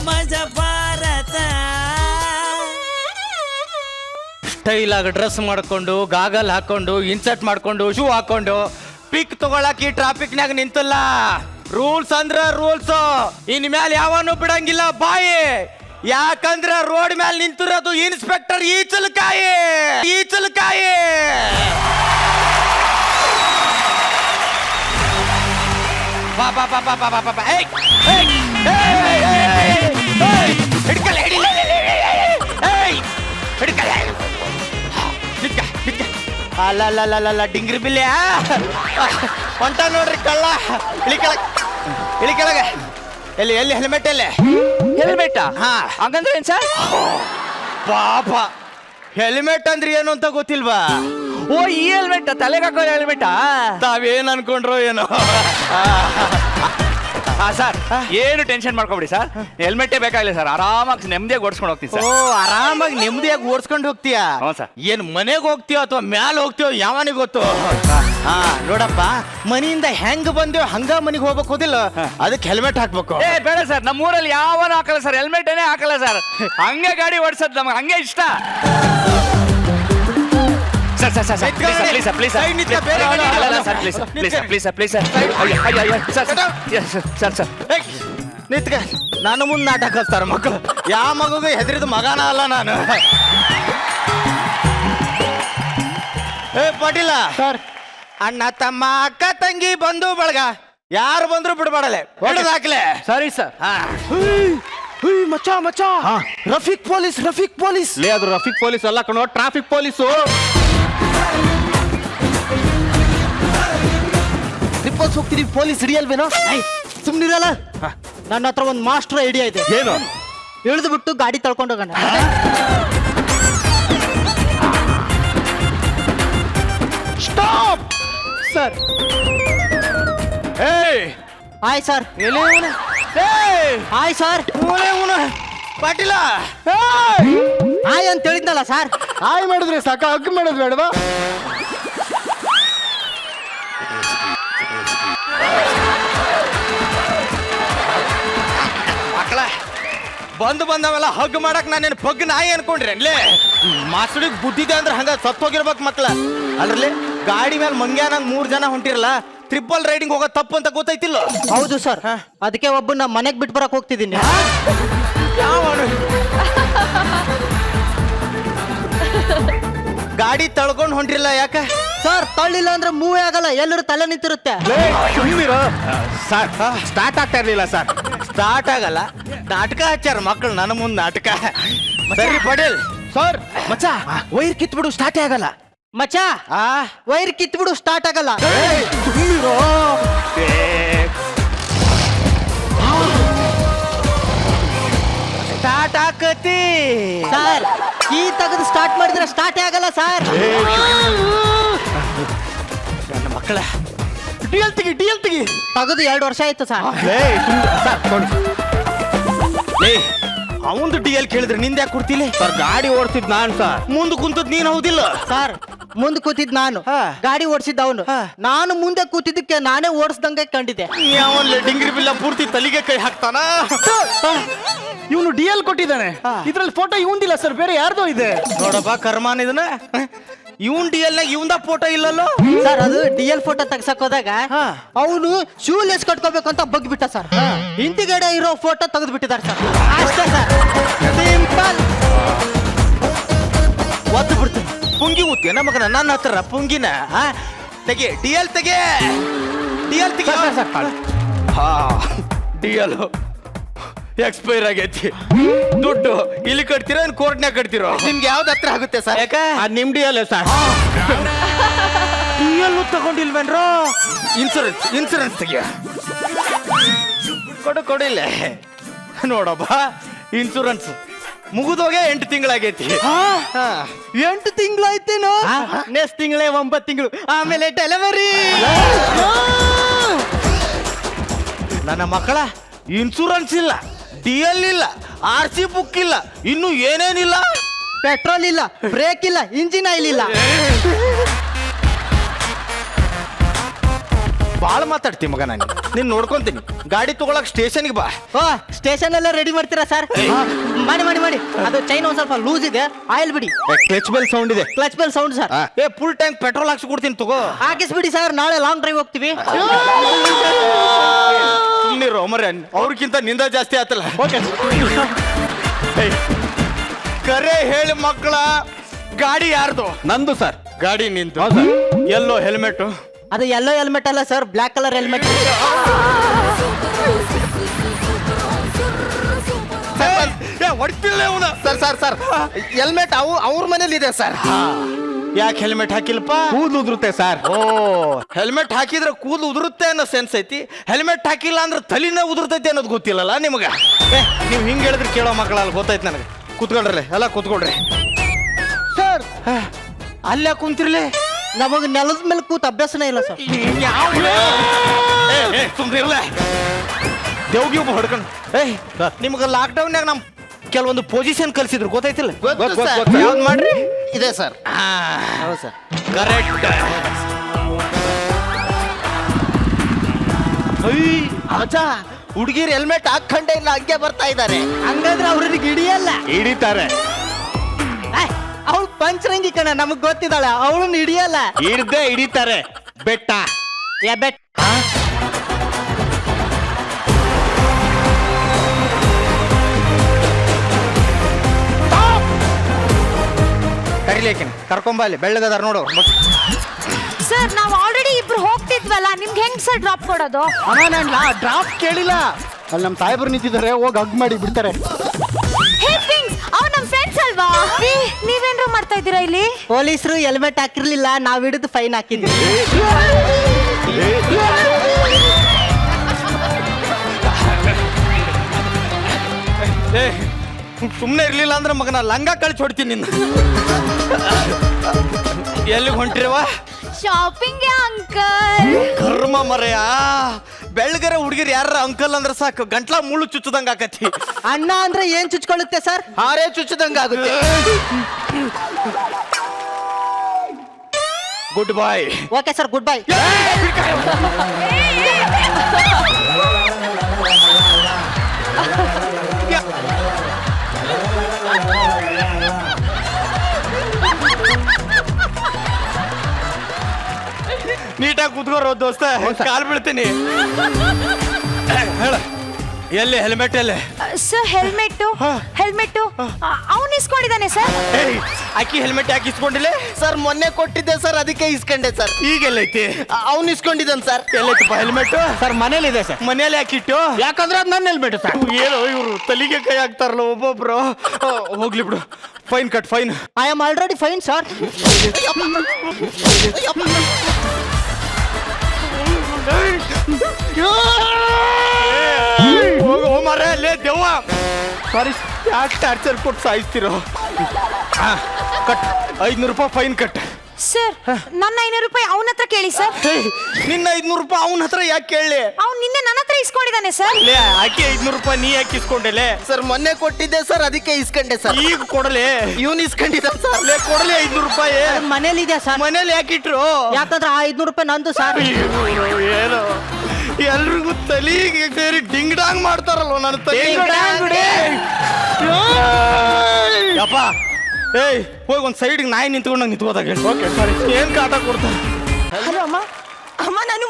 ಮಜ ಭಾರತ. ಸ್ಟೈಲ್ ಆಗಿ ಡ್ರೆಸ್ ಮಾಡ್ಕೊಂಡು ಗಾಗಲ್ ಹಾಕೊಂಡು ಇನ್ಸರ್ಟ್ ಮಾಡ್ಕೊಂಡು ಶೂ ಹಾಕೊಂಡು ಪಿಕ್ ತಗೊಳಕ್ ಈ ಟ್ರಾಫಿಕ್ನಾಗ ನಿಂತಲ್ಲ. ರೂಲ್ಸ್ ಅಂದ್ರ ರೂಲ್ಸ್, ಇನ್ ಮ್ಯಾಲ ಯಾವನು ಬಿಡಂಗಿಲ್ಲ ಬಾಯಿ. ಯಾಕಂದ್ರ ರೋಡ್ ಮ್ಯಾಲ ನಿಂತಿರೋದು ಇನ್ಸ್ಪೆಕ್ಟರ್ ಈಚಲಕಾಯಿ. ಬಾ ಬಾ ಬಾ ಬಾ ಬಾ ಬಾ ಬಾ ಬಾ. ಹಿಡ್ಕಲ್ಲ ಹಿಡಿಲ್ಲ ಹಿಡ್ಕಲ್ಲ. ಅಲ್ಲ ಡಿಂಗ್ರಿ ಬಿಲ್ಲೆ ಹೊಂಟ ನೋಡ್ರಿ ಕಳ್ಳ. ಇಳಿ ಕೆಳಗೆ. ಎಲ್ಲಿ ಹೆಲ್ಮೆಟ್ ಎಲ್ಲಿ? ಹೆಲ್ಮೆಟ್? ಹಾ, ಹಂಗಂದ್ರೆ ಏನ್ ಸರ್? ಪಾಪ ಹೆಲ್ಮೆಟ್ ಅಂದ್ರೆ ಏನು ಅಂತ ಗೊತ್ತಿಲ್ವಾ? ಓ, ಈ ಹೆಲ್ಮೆಟ್ ತಲೆಗೆ ಹಾಕೋ ಹೆಲ್ಮೆಟ್. ತಾವೇನ್ ಅನ್ಕೊಂಡ್ರೋ ಏನೋ. ಹಾ ಸರ್, ಏನು ಟೆನ್ಷನ್ ಮಾಡ್ಕೊಬಿಡಿ ಸರ್, ಹೆಲ್ಮೆಟೇ ಬೇಕಾಗಿಲ್ಲ ಸರ್. ಆರಾಮಾಗಿ ನೆಮ್ಮದಿಯಾಗಿ ಓಡಿಸ್ಕೊಂಡು ಹೋಗ್ತೀನಿ ಸರ್. ಓ, ಆರಾಮಾಗಿ ನೆಮ್ಮದಿಯಾಗಿ ಓಡಿಸ್ಕೊಂಡು ಹೋಗ್ತೀಯಾ? ಹ್ಞೂ ಸರ್. ಏನ್ ಮನೆಗೆ ಹೋಗ್ತೀಯೋ ಅಥವಾ ಮ್ಯಾಲ ಹೋಗ್ತೀಯೋ ಯಾವನಿಗೆ ಗೊತ್ತು. ಹಾ ನೋಡಪ್ಪ, ಮನೆಯಿಂದ ಹೆಂಗ್ ಬಂದೇವ್ ಹಂಗ ಮನೆಗೆ ಹೋಗ್ಬೇಕು ಹೋದಿಲ್ಲ, ಅದಕ್ಕೆ ಹೆಲ್ಮೆಟ್ ಹಾಕ್ಬೇಕು. ಏ ಬೇಡ ಸರ್, ನಮ್ಮೂರಲ್ಲಿ ಯಾವನು ಹಾಕಲ್ಲ ಸರ್, ಹೆಲ್ಮೆಟೇನೆ ಹಾಕಲ್ಲ ಸರ್. ಹಂಗೆ ಗಾಡಿ ಓಡಿಸೋದು ನಮ್ಗೆ ಹಂಗೆ ಇಷ್ಟ. Sir sir sir please sir, please sir sir ನಿತ್ಕ. ನಾನು ಮುಂದೆ ನಾಟಕ ಕಲಿಸ್ತಾರ ಮಕ್ಕಳು. ಯಾವ ಮಗುಗೆ ಹೆದರಿದ ಮಗನ ಅಲ್ಲ ನಾನು. ಏ ಪಾಟೀಲ ಸರ್, ಅಣ್ಣ ತಮ್ಮ ಅಕ್ಕ ತಂಗಿ ಬಂಧು ಬಳಗ ಯಾರು ಬಂದ್ರು ಬಿಡ್ಬಾಡಲೆ, ಹೊಡೆದಾಕ್ಲೆ. ಸರಿ ಸರ್. ಮಚ್ಚ ರಫೀಕ್ ಪೊಲೀಸ್ ಲೇ, ಅದು ರಫೀಕ್ ಪೊಲೀಸ್ ಅಲ್ಲ ಕಣೋ, ಟ್ರಾಫಿಕ್ ಪೊಲೀಸು. ಟ್ರಿಪ್ಪಲ್ಸ್ ಹೋಗ್ತಿದೀವಿ, ಪೊಲೀಸ್ ಹಿಡಿಯಲ್ವೇನೋ? ಸುಮ್ನಿರಲ್ಲ, ನನ್ನ ಹತ್ರ ಒಂದು ಮಾಸ್ಟರ್ ಐಡಿಯಾ ಇದೆ. ಏನು? ಇಳಿದು ಬಿಟ್ಟು ಗಾಡಿ ತಳ್ಕೊಂಡು ಹೋಗೋಣ. Stop sir. Hi sir. Hi sir. Patil hi ಅಂತ ಹೇಳಿದ್ನಲ್ಲ ಸರ್. ಹಾಯ್ ಮಾಡಿದ್ರೆ ಸಾಕ, ಹಗ್ ಮಾಡೋದು ಬೇಡವಾ? ಮಕ್ಕಳ ಬಂದವೆಲ್ಲ ಹಗ್ ಮಾಡಕ್ ನಾನೇನು ಪಗ್ ನಾಯಿ ಅನ್ಕೊಂಡ್ರಿ ಅನ್ಲೇ? ಮಾಸ್ಟರ್ಗೆ ಬುದ್ಧಿದೆ ಅಂದ್ರೆ ಹಂಗ ಸತ್ತೋಗಿರ್ಬೇಕು ಮಕ್ಳ. ಅದ್ರಲ್ಲಿ ಗಾಡಿ ಮೇಲೆ ಮಂಗ್ಯಾನಂಗ್ 3 ಜನ ಹೊಂಟಿರಲ್ಲ, ಟ್ರಿಪಲ್ ರೈಡಿಂಗ್ ಹೋಗೋ ತಪ್ಪು ಅಂತ ಗೊತ್ತೈತಿಲ್ಲ? ಹೌದು ಸರ್, ಅದಕ್ಕೆ ಒಬ್ಬನ ಮನೆಗೆ ಬಿಟ್ಟು ಬರಕ್ ಹೋಗ್ತಿದ್ದೀನಿ. ಗಾಡಿ ತಳ್ಕೊಂಡು ಹೊಂಟಿರಲ್ಲ ಯಾಕ ಸರ್? ತಳ್ಳಿಲ್ಲ ಅಂದ್ರೆ ಮೂವೇ ಆಗಲ್ಲ, ಎಲ್ಲರೂ ತಲೆ ನಿಂತಿರುತ್ತೆ. ಸರ್, ಸ್ಟಾರ್ಟ್ ಆಗ್ತಾ ಇರ್ಲಿಲ್ಲ ಸರ್. ಸ್ಟಾರ್ಟ್ ಆಗಲ್ಲ, ನಾಟಕ ಹಚ್ಚಾರ ಮಕ್ಕಳು ನನ್ನ ಮುಂದೆ ನಾಟಕ. ಸರಿ ಪಟೇಲ್ ಸರ್, ಮಚ್ಚ ವೈರ್ ಕಿತ್ಬಿಡು, ಸ್ಟಾರ್ಟೇ ಆಗಲ್ಲ. ಮಚ್ಚ ವೈರ್ ಕಿತ್ಬಿಡು, ಸ್ಟಾರ್ಟ್ ಆಗಲ್ಲ. ಸ್ಟಾರ್ಟ್ ಆಕತಿ ಸರ್, ಕೀ ತೆಗೆದು ಸ್ಟಾರ್ಟ್ ಮಾಡಿದ್ರೆ ಸ್ಟಾರ್ಟೇ ಆಗಲ್ಲ ಸರ್. ನನ್ನ ಮಕ್ಕಳ ಡಿಎಲ್ ತೆಗಿ ತೆಗೆದು 2 ವರ್ಷ ಆಯ್ತು ಸರ್. ಅವಂದು ಡಿಎಲ್ ಕೇಳಿದ್ರೆ ನಿಂದ ಯಾಕೆ ಕೊಡ್ತಿಲ್ಲ ಸರ್? ಗಾಡಿ ಓಡಿಸಿದ್ ನಾನ್ ಸರ್. ಮುಂದೆ ಕುಂತದ್ ನೀನ್ ಹೌದಿಲ್ಲ ಸರ್? ಮುಂದೆ ಕೂತಿದ್ ನಾನು, ಗಾಡಿ ಓಡಿಸಿದ್ದ ಅವನು. ನಾನು ಮುಂದೆ ಕೂತಿದ್ದಕ್ಕೆ ನಾನೇ ಓಡಿಸ್ದಂಗೆ ಕಂಡಿದ್ದೆ. ಯಾವನ್ ಡಿಂಗ್ರಿ ಬಿಲ್ಲ ಪೂರ್ತಿ ತಲೆಗೆ ಕೈ ಹಾಕ್ತಾನ. ಇವನು ಡಿಎಲ್ ಕೊಟ್ಟಿದ್ದಾನೆ, ಇದ್ರಲ್ಲಿ ಫೋಟೋ ಇವಂದಿಲ್ಲ ಸರ್, ಬೇರೆ ಯಾರ್ದೋ ಇದೆ. ನೋಡಪ್ಪ ಕರ್ಮಾನ್ ಇದನ್ನ, ಇವನ್ ಡಿಎಲ್ ನಾಗ ಇವಂದ ಫೋಟೋ ಇಲ್ಲಲ್ಲೋ ಸರ್. ಅದು ಡಿಎಲ್ ಫೋಟೋ ತೆಗ್ಸಕ್ ಹೋದಾಗ ಅವನು ಶೂಲೆಸ್ ಕಟ್ಕೋಬೇಕು ಅಂತ ಬಗ್ಬಿಟ್ಟ ಸರ್. ಹಿಂದಿಗಡೆ ಇರೋ ಫೋಟೋ ತೆಗೆದು ಬಿಟ್ಟಿದ್ದಾರೆ ಸರ್. ಅಷ್ಟೇ ಸರ್, ಸಿಂಪಲ್. ಒತ್ತು ಬಿಡ್ತೀನಿ. ಪುಂಗಿ ಊತಿ ಮಗನ ನನ್ನ ಹತ್ರ ಪುಂಗಿನ ತೆಗೆ. ಡಿಎಲ್ ತೆಗೆ. ಡಿಎಲ್ ಎಕ್ಸ್ಪೈರ್ ಆಗೈತಿ. ದುಡ್ಡು ಇಲ್ಲಿ ಕಟ್ತಿರೋ ಕೋರ್ಟ್ನಾಗ ಕಟ್ತಿರೋ? ನಿಮ್ಗೆ ಯಾವ್ದು ಹತ್ರ ಆಗುತ್ತೆ ಸರ್? ಯಾಕ ನಿಮ್ ಡಿಎಲ್ ಸರ್. ಡಿಎಲ್ ತಗೊಂಡಿಲ್ವೇನ್ರೋ? ಇನ್ಸೂರೆನ್ಸ್ ತೆಗಿಯ. ಕೊಡಿಲ್ಲ ನೋಡಪ್ಪ, ಇನ್ಸೂರೆನ್ಸ್ ಮುಗಿದೋಗೆ 8 ತಿಂಗಳಾಗೈತಿ. 8 ತಿಂಗಳಾಯ್ತೇನೋ? ನೆಕ್ಸ್ಟ್ ತಿಂಗಳೇ 9 ತಿಂಗಳು, ಆಮೇಲೆ ಡೆಲಿವರಿ. ನನ್ನ ಮಕ್ಕಳ ಇನ್ಸೂರೆನ್ಸ್ ಇಲ್ಲ, ಡಿಎಲ್ ಇಲ್ಲ, RC ಬುಕ್ ಇಲ್ಲ, ಇನ್ನು ಏನೇನಿಲ್ಲ. ಪೆಟ್ರೋಲ್ ಇಲ್ಲ, ಬ್ರೇಕ್ ಇಲ್ಲ, ಇಂಜಿನ್ ಆಯಿಲ್ ಇಲ್ಲ. ಬಾಳ ಮಾತಾಡ್ತಿ ಮಗ ನಾನು ನೀನ್ ನೋಡ್ಕೊಂತೀನಿ ಗಾಡಿ ತಗೊಳಕ್ ಸ್ಟೇಷನ್ಗೆ ಬಾ. ಓ ಸ್ಟೇಷನ್ ಎಲ್ಲ ರೆಡಿ ಮಾಡ್ತೀರಾ ಸರ್? ಮಾಡಿ ಮಾಡಿ ಮಾಡಿ. ಅದು ಚೈನ್ ಒಂದ್ ಸ್ವಲ್ಪ ಲೂಸ್ ಇದೆ, ಆಯಿಲ್ ಬಿಡಿ. ಕ್ಲಚ್ ಬೆಲ್ ಸೌಂಡ್ ಇದೆ. Clutch bell sound sir. Full tank petrol ಹಾಕ್ಸಿ ಕೊಡ್ತೀನಿ ತಗೋ. ಹಾಕಿಸ್ಬಿಡಿ ಸರ್, ನಾಳೆ ಲಾಂಗ್ ಡ್ರೈವ್ ಹೋಗ್ತೀವಿ. ಸುಮ್ನಿರು ಮರ, ಅವ್ರಿಗಿಂತ ನಿಂದ ಜಾಸ್ತಿ ಆತಲ್ಲ. ಕರೆ ಹೇಳಿ ಮಕ್ಕಳ, ಗಾಡಿ ಯಾರ್ದು? ನಂದು ಸರ್. ಗಾಡಿ ನಿಂತು. ಎಲ್ಲೋ ಹೆಲ್ಮೆಟ್? ಅದು ಯೆಲ್ಲೋ ಹೆಲ್ಮೆಟ್ ಅಲ್ಲ ಸರ್, ಬ್ಲ್ಯಾಕ್ ಕಲರ್ ಹೆಲ್ಮೆಟ್. ಹೊಡ್ತಿಲ್ಲ ಅವನ. ಸರ್ ಹೆಲ್ಮೆಟ್ ಅವ್ರ ಮನೇಲಿ ಇದೆ ಸರ್. ಯಾಕೆ ಹೆಲ್ಮೆಟ್ ಹಾಕಿಲ್ಲಪ್ಪ? ಕೂದಲು ಉದುರುತ್ತೆ ಸರ್. ಓ, ಹೆಲ್ಮೆಟ್ ಹಾಕಿದ್ರೆ ಕೂದಲು ಉದುರುತ್ತೆ ಅನ್ನೋ ಸೆನ್ಸ್ ಐತಿ. ಹೆಲ್ಮೆಟ್ ಹಾಕಿಲ್ಲ ಅಂದ್ರೆ ತಲಿನ ಉದುರ್ತೈತಿ ಅನ್ನೋದು ಗೊತ್ತಿಲ್ಲಲ್ಲ ನಿಮಗ. ನೀವು ಹಿಂಗೆ ಹೇಳಿದ್ರೆ ಕೇಳೋ ಮಕ್ಕಳಲ್ಲ, ಗೊತ್ತಾಯ್ತು ನನಗೆ. ಕೂತ್ಕೊಳ್ರಿ, ಎಲ್ಲ ಕೂತ್ಕೊಳ್ರಿ. ಸರ್ ಅಲ್ಲೇ ಕುಂತಿರ್ಲಿ. ನಮಗ್ ನೆಲದ ಮೇಲೆ ಕೂತ್ ಅಭ್ಯಾಸನೇ ಇಲ್ಲ ಸರ್. ಸುಮ್ನಿರ್ಲ ದೇವ್ಗಿ ಒಬ್ಬ ಹೊಡ್ಕೊಂಡು. ನಿಮ್ಗೆ ಲಾಕ್ಡೌನ್ಯಾಗ ನಮ್ ಕೆಲವೊಂದು ಪೊಸಿಷನ್ ಕಲ್ಸಿದ್ರು, ಗೊತ್ತೈತಿಲ್ಲ? ಗೊತ್ತು ಸರ್. ಯಾವ್ದು ಮಾಡ್ರಿ? ಇದೆ ಸರ್. ಹೌದು ಸರ್, ಕರೆಕ್ಟ್. ಅಜ್ಜ, ಹುಡುಗಿರ್ ಹೆಲ್ಮೆಟ್ ಹಾಕೊಂಡೇ ಇಲ್ಲ, ಹಂಗೆ ಬರ್ತಾ ಇದ್ದಾರೆ. ಹಂಗಂದ್ರೆ ಅವ್ರಿಗೆ ಹಿಡಿಯಲ್ಲ. ಹಿಡಿತಾರೆ. ಅವಳು ಪಂಚರಂಗಿ ಕಣ, ನಮಗ್ ಗೊತ್ತಿದ್ದಾಳ. ಅವಳನ್ನ ಹಿಡಿಯಲ್ಲ. ಹಿಡಿತಾರೆ. ಬೆಟ್ಟ ಬೆಟ್ ಕರಿಲೇಕಿನ ಕರ್ಕೊಂಬ, ಅಲ್ಲಿ ಬೆಳ್ಳಗದಾರ ನೋಡು. ಸರ್ ನಾವು ಆಲ್ರೆಡಿ ಇಬ್ರು ಹೋಗ್ತಿದ್ವಲ್ಲ, ನಿಮ್ಗೆ ಹೆಂಗ್ ಸರ್ ಡ್ರಾಪ್ ಕೊಡೋದು? ಅಮ್ಮ ನಾನು ಡ್ರಾಫ್ಟ್ ಕೇಳಿಲ್ಲ. ಅಲ್ಲಿ ನಮ್ಮ ಸಾಹೇಬರು ನಿಂತಿದ್ದಾರೆ, ಹೋಗಿ ಹಗ್ ಮಾಡಿ ಬಿಡ್ತಾರೆ. ಹೇ ಪಿಂಕ್ಸ್, ಅವ್ ನಮ್ ಫ್ರೆಂಡ್ಸ್ ಅಲ್ವಾ? ನೀವೇನ್ರು ಮಾಡ್ತಾ ಇದ್ದೀರಾ ಇಲ್ಲಿ? ಪೊಲೀಸರು ಹೆಲ್ಮೆಟ್ ಹಾಕಿರ್ಲಿಲ್ಲ, ನಾವ್ ಹಿಡಿದು ಫೈನ್ ಹಾಕಿದ್ವಿ. ಸುಮ್ಮನೆ ಇರ್ಲಿಲ್ಲ ಅಂದ್ರೆ ಮಗನ ಲಂಗ ಕಳಿಸಿ ಹೊಡ್ತೀನಿ ನಿನ್ನ. ಎಲ್ಲಿಗೆ ಹೊಂಟಿರವ? Shopping uncle. ಕರ್ಮ ಮರೆಯ, ಬೆಳಗರ ಹುಡುಗಿರು ಯಾರ ಅಂಕಲ್ ಅಂದ್ರೆ ಸಾಕು, ಗಂಟ್ಲ ಮುಳ್ಳು ಚುಚ್ಚದಂಗ ಆಕತಿ. ಅಣ್ಣ ಅಂದ್ರೆ ಏನ್ ಚುಚ್ಕೊಳ್ಳುತ್ತೆ ಸರ್? ಹಾರೇ ಚುಚ್ಚದಂಗ ಆಗುತ್ತೆ. Good boy. Okay sir, goodbye. ನೀಟಾಗಿ ಕೂತ್ಕೋರೋ ದೋಸ್ತ, ಕಾಲ್ ಬೀಳ್ತೀನಿ. ಹೇಳ, ಎಲ್ಲಿ ಹೆಲ್ಮೆಟ್? ಎಲ್ಲಿ ಸರ್ ಹೆಲ್ಮೆಟ್ ಅವ್ನು ಇಸ್ಕೊಂಡಿದ್ದಾನೆ ಸರ್. ಅಕ್ಕಿ ಹೆಲ್ಮೆಟ್ ಯಾಕೆ ಇಸ್ಕೊಂಡಿಲ್ಲ? ಸರ್ ಮೊನ್ನೆ ಕೊಟ್ಟಿದ್ದೆ ಸರ್, ಅದಕ್ಕೆ ಇಸ್ಕೊಂಡೆ ಸರ್. ಈಗೆಲ್ಲೈತಿ? ಅವ್ನು ಇಸ್ಕೊಂಡಿದ್ದಾನೆ ಸರ್. ಎಲ್ಲೈತಪ್ಪ ಹೆಲ್ಮೆಟ್? ಸರ್ ಮನೇಲಿದೆ ಸರ್. ಮನೇಲಿ ಯಾಕಿಟ್ಟು? ಯಾಕಂದ್ರೆ ಅದು ನನ್ನ ಹೆಲ್ಮೆಟ್ ಸರ್. ಏನೋ ಇವರು ತಲೆಗೆ ಕೈ ಹಾಕ್ತಾರಲ್ಲ ಒಬ್ಬೊಬ್ರು. ಹೋಗ್ಲಿ ಬಿಡು, fine cut, fine. I am already fine sir. ಹೋಗೋ ಮಾರೇ, ಲೇ ದೆವ್ವ. ಸಾರಿ, ಯಾಕೆ ಟಾರ್ಚರ್ ಕೊಟ್ಟು ಸಾಯಿಸ್ತಿರೋ? ಕಟ್, 500 ರೂಪಾಯಿ ಫೈನ್ ಕಟ್. ಸರ್ ನನ್ನ 500 ರೂಪಾಯಿ ಅವನ ಹತ್ರ ಕೇಳಿ ಸರ್. ನಿನ್ನ 500 ರೂಪಾಯಿ ಅವನ ಹತ್ರ ಯಾಕೆ ಕೇಳಲಿ? ಅವ್ನು ನಿನ್ನೆ ನನ್ನ ಹತ್ರ ಇಸ್ಕೊಂಡಿದ್ದಾನೆ ಸರ್. ಲೇ ಆಕೆ 500 ರೂಪಾಯಿ ನೀ ಯಾಕೆ ಇಸ್ಕೊಂಡೆಲೆ? ಸರ್ ಮೊನ್ನೆ ಕೊಟ್ಟಿದ್ದೆ ಸರ್, ಅದಕ್ಕೆ ಇಸ್ಕೊಂಡೆ ಸರ್. ಈಗ ಕೊಡಲೆ? ಇವನು ಇಸ್ಕೊಂಡಿದ್ದಾನೆ ಸರ್. ಲೇ ಕೊಡಲಿ 500 ರೂಪಾಯಿ. ಮನೇಲಿದೆ ಸರ್. ಮನೇಲಿ ಯಾಕಿಟ್ರು? ಯಾಕಂದ್ರೆ ಆ 500 ರೂಪಾಯಿ ನಂದು ಸರ್. ಏನೋ ಎಲ್ರಿಗೂ ತಲೆಗೆ ಸೇರಿ ಡಿಂಗ್ ಡಾಂಗ್ ಮಾಡ್ತಾರಲ್ವ ನನ್ನ ತಲೆ. ಯಪ್ಪ, ಏಯ್ ಹೋಗಿ ಒಂದು ಸೈಡ್ಗೆ ನಾಯಿ ನಿಂತ್ಕೊಂಡಂಗೆ ನಿಂತ್ಕೋದಾಗ. ಓಕೆ ಸಾರಿ, ಏನ್ ಕಾಟ ಕೊಡ್ತಾರೆ? ಹಲೋ ಅಮ್ಮ. ಅಮ್ಮ ನಾನು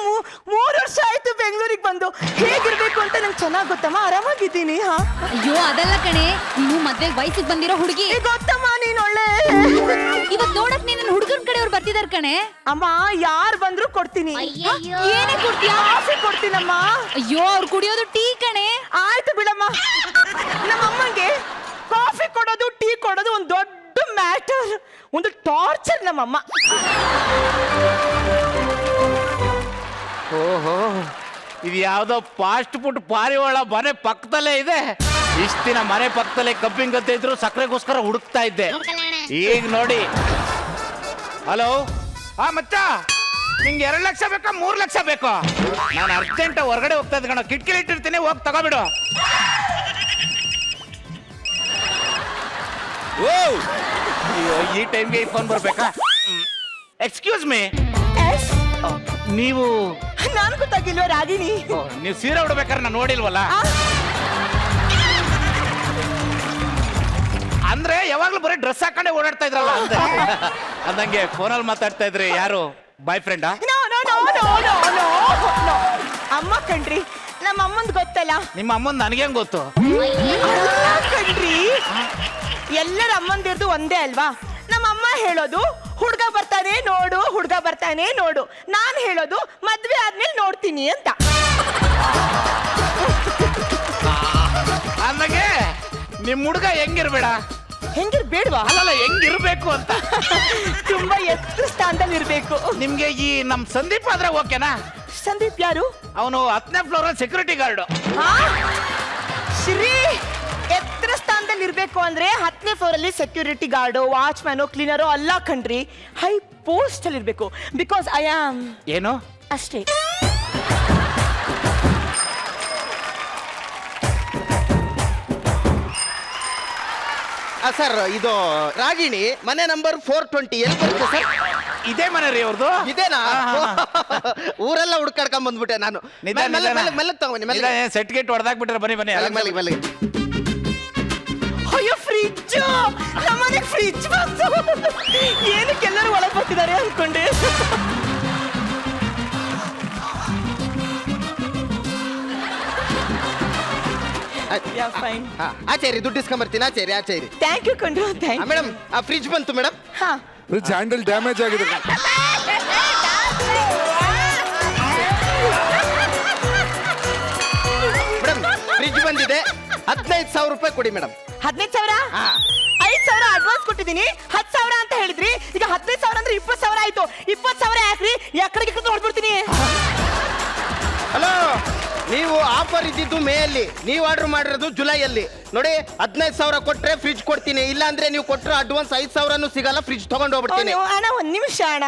3 ವರ್ಷ ಆಯ್ತು ಬೆಂಗಳೂರಿಗೆ ಬಂದು. ಹೇಗಿರ್ಬೇಕು ಅಂತ ನಂಗೆ ಚೆನ್ನಾಗಿ ಗೊತ್ತಮ್ಮ, ಆರಾಮಾಗಿದ್ದೀನಿ. ಹಾ ಅಯ್ಯೋ ಅದಲ್ಲ ಕಣೆ, ನೀನು ಮದ್ವೆಗೆ ವಯಸ್ಸಿಗೆ ಬಂದಿರೋ ಹುಡುಗಿ. ಗೊತ್ತಮ್ಮ, ನೀನ್ ಒಳ್ಳೆ. ಇವತ್ ನೋಡಕ್ ನೀನ್ ಹುಡುಗನ್ ಕಡೆಯವ್ರು ಬರ್ತಿದಾರ ಕಣೆ. ಅಮ್ಮ ಯಾರು ಬಂದ್ರು ಕೊಡ್ತೀನಿ. ಏನೇ ಕೊಡ್ತೀಯಾ? ಕಾಫಿ ಕೊಡ್ತೀನಮ್ಮ. ಅಯ್ಯೋ ಅವ್ರು ಕುಡಿಯೋದು ಟೀ ಕಣೆ. ಆಯ್ತು ಬಿಡಮ್ಮ. ನಮ್ಮಮ್ಮಗೆ ಕಾಫಿ ಕೊಡೋದು ಟೀ ಕೊಡೋದು ಒಂದು ದೊಡ್ಡ ಮ್ಯಾಟರ್, ಒಂದು ಟಾರ್ಚರ್ ನಮ್ಮಮ್ಮ. ಓಹೋ, ಇದು ಯಾವ್ದೋ ಫಾಸ್ಟ್ ಫುಡ್ ಪಾರಿವಾಳ ಮನೆ ಪಕ್ಕದಲ್ಲೇ ಇದೆ. ಇಷ್ಟ ದಿನ ಮನೆ ಪಕ್ಕದಲ್ಲೇ ಕಬ್ಬಿಂಗ್ ಅಂತ ಇದ್ರು, ಸಕ್ಕರೆಗೋಸ್ಕರ ಹುಡುಕ್ತಾ ಇದ್ದೆ. ಈಗ ನೋಡಿ. ಹಲೋ, ಮಚ್ಚ ನಿಂಗೆ 2 ಲಕ್ಷ ಬೇಕಾ 3 ಲಕ್ಷ ಬೇಕಾ? ನಾನು ಅರ್ಜೆಂಟ್ ಹೊರಗಡೆ ಹೋಗ್ತಾ ಇದ್ದೆ ಕಣ, ಕಿಟಕಿಲಿ ಇಟ್ಟಿರ್ತೀನಿ, ಹೋಗಿ ತಗೋಬಿಡು. ಓ ಈ ಟೈಮ್ಗೆ ಈ ಫೋನ್ ಬರ್ಬೇಕಾ? ಎಕ್ಸ್ಕ್ಯೂಸ್ ಮೀ, ನೀವು ನಾನ್ ಗೊತ್ತಾಗಿಲ್ವ ರಾಗಿಣಿ? ನೀವು ಸೀರೆ ಉಡ್ಬೇಕಾದ್ರೆ ನಾನು ನೋಡಿಲ್ವಲ್ಲ. ಅಂದ್ರೆ ಯಾವಾಗ್ಲೂ ಬರೀ ಡ್ರೆಸ್ ಹಾಕೊಂಡೆ ಓಡಾಡ್ತಾ ಇದ್ರಲ್ಲ ಅಂತ ಅಂದಂಗೆ ಫೋನಲ್ಲಿ ಮಾತಾಡ್ತಾ ಇದ್ರಿ. ಯಾರು ಬಾಯ್ ಫ್ರೆಂಡಾ? No no no no no no no. ಅಮ್ಮ ಕಣ್ರಿ, ನಮ್ಮ ಅಮ್ಮಂದ್ ಗೊತ್ತಲ್ಲ. ನಿಮ್ಮ ಅಮ್ಮನ್ ನನಗೇನ್ ಗೊತ್ತು? ಅಲ್ಲ ಕಣ್ರಿ, ಎಲ್ಲರ ಅಮ್ಮಂದಿರ್ದು ಒಂದೇ ಅಲ್ವಾ? ನಮ್ಮ ಅಮ್ಮ ಹೇಳೋದು ಹುಡ್ಗ ಬರ್ತಾನೆ ನೋಡು, ಹುಡ್ಗ ಬರ್ತಾನೆ ನೋಡು. ನಾನ್ ಹೇಳೋದು ಮದ್ವೆ ಆದ್ಮೇಲೆ ನೋಡ್ತೀನಿ ಅಂತ. ಅಂದಂಗೆ ನಿಮ್ ಹುಡುಗ ಹೆಂಗಿರ್ಬೇಡ, ಹೆಂಗಿರ್ಬೇಡ್ವಾ? ಅಲ್ಲಲ್ಲ ಹೆಂಗಿರ್ಬೇಕು ಅಂತ. ತುಂಬಾ ಎತ್ತು ಸ್ಥಾನದಲ್ಲಿ ಇರ್ಬೇಕು. ನಿಮ್ಗೆ ಈ ನಮ್ ಸಂದೀಪ್ ಆದ್ರೆ ಓಕೆನಾ? ಸಂದೀಪ್ ಯಾರು? ಅವನು 10ನೇ ಫ್ಲೋರ್ ಸೆಕ್ಯೂರಿಟಿ ಗಾರ್ಡ್. ಆ? ಶ್ರೀ, ಎತ್ತರ ಸ್ಥಾನದಲ್ಲಿ ಇರ್ಬೇಕು ಅಂದ್ರೆ 10ನೇ ಫ್ಲೋರ್ ಅಲ್ಲಿ ಸೆಕ್ಯೂರಿಟಿ ಗಾರ್ಡು, ವಾಚ್ಮ್ಯಾನು, ಕ್ಲೀನರು ಅಲ್ಲ ಕಣ್ರಿ. ಹೈ ಪೋಸ್ಟ್ ಅಲ್ಲಿ ಇರ್ಬೇಕು. ಬಿಕಾಸ್ ಐ ಆಮ್ ಏನು ಅಷ್ಟೇ. ಸರ್ ಇದು ರಾಗಿಣಿ ಮನೆ ನಂಬರ್ 420 ಎಲ್ಲಿ ಬರುತ್ತೆ ಸರ್? ಇದೇ ಮನೆ ರೀ ಅವ್ರದ್ದು? ಇದೇನಾ? ಊರೆಲ್ಲ ಹುಡ್ಕಾಡ್ಕೊಂಡ್ ಬಂದ್ಬಿಟ್ಟೆ ನಾನು. ಮೆಲ್ಲಗ್ ತಗೊಂಬನ್ನಿ, ಸೆಟ್ ಗೇಟ್ ಹೊಡೆದಾಕ್ಬಿಟ್ರೆ ಬನ್ನಿ ಬನ್ನಿ. ಮೆಲ್ಲಗೆ. ಅಯ್ಯೋ ಫ್ರಿಜ್, ನಮ್ಮನೆ ಫ್ರಿಜ್ ಬಂತು. ಏನಕ್ಕೆ ಎಲ್ಲರೂ ಒಳಗೆ ಬರ್ತಿದ್ದಾರೆ ಅನ್ಕೊಂಡೆ. ಫೈನ್. ಆಚೇರಿ ದುಡ್ಡು ಇಸ್ಕೊಂಬರ್ತೀನಿ. ಆಚೇರಿ. ಥ್ಯಾಂಕ್ ಯು ಕಂಡು, ಥ್ಯಾಂಕ್ ಯು. ಮೇಡಮ್ ಆ ಫ್ರಿಜ್ ಬಂತು ಮೇಡಮ್. ಹಾ, ಫ್ರಿಡ್ಜ್ ಹ್ಯಾಂಡಲ್ ಡ್ಯಾಮೇಜ್ ಆಗಿದೆ. ಮೇಡಮ್ ಫ್ರಿಜ್ ಬಂದಿದೆ, 15,000 ರೂಪಾಯಿ ಕೊಡಿ ಮೇಡಮ್. 15,000? 5,000 ಅಡ್ವಾನ್ಸ್ ಕೊಟ್ಟಿದ್ದೀನಿ. 10,000 ಅಂತ ಹೇಳಿದ್ರಿ. ಈಗ 15,000 ಅಂದ್ರೆ 20,000 ಆಯ್ತು. 20,000 ಯಾಕ್ರಿ? ಎಕಡೆಗೆ ನೋಡ್ಬಿಡ್ತೀನಿ. ಹಲೋ, ನೀವು ಆಫರ್ ಇದ್ದಿದ್ದು ಮೇಯಲ್ಲಿ, ನೀವು ಆರ್ಡರ್ ಮಾಡಿರೋದು ಜುಲೈಯಲ್ಲಿ. ನೋಡಿ 15,000 ಕೊಟ್ರೆ ಫ್ರಿಜ್ ಕೊಡ್ತೀನಿ, ಇಲ್ಲ ಅಂದ್ರೆ ನೀವು ಕೊಟ್ಟರೆ ಅಡ್ವಾನ್ಸ್ 5,000 ಸಿಗಲ್ಲ, ಫ್ರಿಜ್ ತಗೊಂಡು ಹೋಗ್ಬಿಡ್ತೀನಿ. ಅಣ್ಣ ಒಂದ್ ನಿಮಿಷ ಅಣ್ಣ.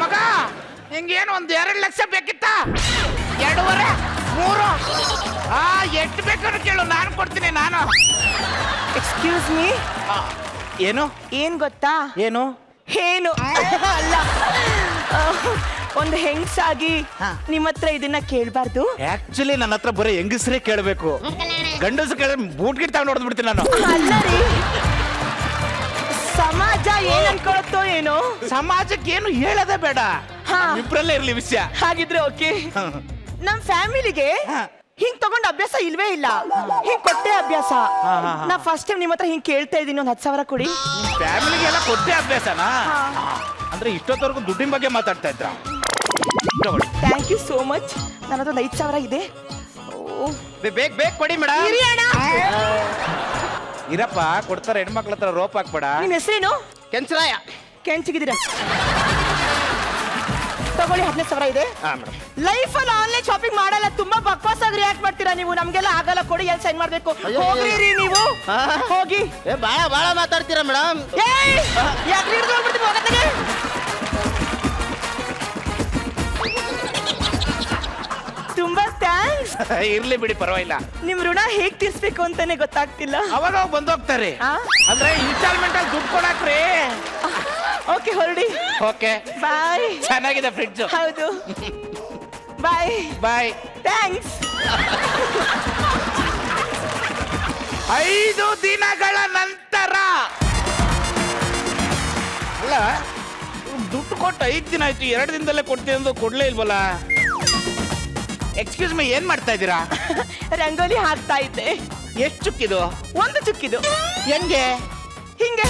ಮಗ ಹಿಂಗೇನು ಒಂದ್ 2 ಲಕ್ಷ ಬೇಕಿತ್ತ? 2.5 3 ಎಷ್ಟು ಬೇಕಾದ್ರೂ ಕೇಳು, ನಾನು ಕೊಡ್ತೀನಿ. ನಾನು ಎಕ್ಸ್ಕ್ಯೂಸ್ ಮೀ. ಏನು ಏನ್ ಗೊತ್ತಾ? ಏನು ಏನು ಅಲ್ಲ, ಒಂದು ಹೆಂಗ್ಸಾಗಿ ನಿಮ್ಮ ಹತ್ರ ಇದನ್ನ ಕೇಳ್ಬಾರ್ದು. ಆಕ್ಚುಲಿ ನನ್ನ ಹತ್ರ ಬರೀ ಹೆಂಗಸ್ರೇ ಕೇಳಬೇಕು. ಗಂಡಸರು ಕೇಳಿದ್ರೆ ಬೂಟ್ ಗಿಟ್ ತಗೊಂಡು ಹೊಡೆದ್ಬಿಡ್ತೀನಿ ನಾನು. ಅಲ್ಲ ರೀ, ಸಮಾಜ ಏನ್ ಅನ್ಕೊಳತ್ತೋ ಏನೋ. ಸಮಾಜಕ್ಕೆ ಏನು ಹೇಳೋದೇ ಬೇಡ, ಹಾ. ಇಬ್ರಲ್ಲೇ ಇರ್ಲಿ ವಿಷಯ. ಹಾಗಿದ್ರೆ ಓಕೆ. ನಮ್ ಫ್ಯಾಮಿಲಿಗೆ ಹಿಂಗ್ ತಗೊಂಡ್ ಅಭ್ಯಾಸ ಇಲ್ವೇ ಇಲ್ಲ. ಹಿಂಗ್ ಕೊಟ್ಟೆ ಅಭ್ಯಾಸ. ನಾ ಫಸ್ಟ್ ಟೈಮ್ ನಿಮ್ಮ ಹತ್ರ ಹಿಂಗ್ ಕೇಳ್ತಾ ಇದೀನಿ, ಒಂದ್ 10,000 ಕೊಡಿ. ಫ್ಯಾಮಿಲಿಗೆಲ್ಲ ಕೊಟ್ಟೆ ಅಭ್ಯಾಸನಾ? ಅಂದ್ರೆ ಇಷ್ಟೊತ್ತವರೆಗೂ ದುಡ್ಡಿನ ಬಗ್ಗೆ ಮಾತಾಡ್ತಾ ಇದ್ರ? Thank you so much. ನನ್ನ ಹತ್ರ 5,000 ಇದೆ. ಬೇಗ ಕೊಡಿ ಮೇಡಮ್. ಇರಿ ಅಣ್ಣ. ಇರಪ್ಪ, ಕೊಡ್ತಾರೆ. ಹೆಣ್ಮಕ್ಳ ಹತ್ರ ರೋಪ್ ಹಾಕ್ಬೇಡ. ನಿಮ್ ಹೆಸರೇನು? ಕೆಂಚರಾಯ. ಕೆಂಚಿಗಿದ್ದೀರಾ? ತಗೊಳ್ಳಿ, 15,000 ಇದೆ. ಲೈಫ್ ಅಲ್ಲಿ ಆನ್ಲೈನ್ ಶಾಪಿಂಗ್ ಮಾಡಲ್ಲ. ತುಂಬಾ ಬಕ್ವಾಸ್ ಆಗಿ ರಿಯಾಕ್ಟ್ ಮಾಡ್ತೀರಾ ನೀವು. ನಮ್ಗೆಲ್ಲ ಆಗಲ್ಲ, ಕೊಡಿ. ಎಲ್ಲಿ ಸೈನ್ ಮಾಡ್ಬೇಕು? ಹೋಗ್ರಿ ರೀ ನೀವು, ಹೋಗಿ. ಬಾಳ ಮಾತಾಡ್ತೀರಾ ಮೇಡಮ್. ಯಾಕ್ರಿ ಹಿಡ್ದು ಹೋಗ್ಬಿಡ್ತೀನಿ ಹೋಗತ್ತಿಗೆ. ತುಂಬಾ ಥ್ಯಾಂಕ್ಸ್. ಇರ್ಲಿ ಬಿಡಿ, ಪರವಾಗಿಲ್ಲ. ನಿಮ್ ಋಣ ಹೇಗ್ ತೀರ್ಸ್ಬೇಕು ಅಂತಾನೆ ಗೊತ್ತಾಗ್ತಿಲ್ಲ. ಅವಾಗ ಬಂದೋಗ್ತಾರೆ. ಅಂದ್ರೆ ಇನ್ಸ್ಟಾಲ್ಮೆಂಟ್ ಅಲ್ಲಿ ದುಡ್ಡು ಕೊಡಾಕ್ರಿ. ಓಕೆ, ಹೊರಡಿ. ಓಕೆ, ಬಾಯ್. ಚೆನ್ನಾಗಿದೆ ಫ್ರಿಡ್ಜ್. ಹೌದು, ಬಾಯ್. ಬಾಯ್. ಥ್ಯಾಂಕ್ಸ್. 5 ದಿನಗಳ ನಂತರ. ಅಲ್ಲ, ದುಡ್ಡು ಕೊಟ್ಟು 5 ದಿನ ಆಯ್ತು, 2 ದಿನದಲ್ಲೇ ಕೊಡ್ತೀನಿ ಅಂತ ಕೊಡ್ಲೇ ಇಲ್ವಲ್ಲ? ಎಕ್ಸ್ಕ್ಯೂಸ್ ಮೀ, ಏನ್ ಮಾಡ್ತಾ ಇದ್ದೀರಾ? ರಂಗೋಲಿ ಹಾಕ್ತಾ ಇದ್ದೆ. ಎಷ್ಟು ಚುಕ್ಕಿದು? 1 ಚುಕ್ಕಿದು. ಹೆಂಗೆ? ಹಿಂಗೆ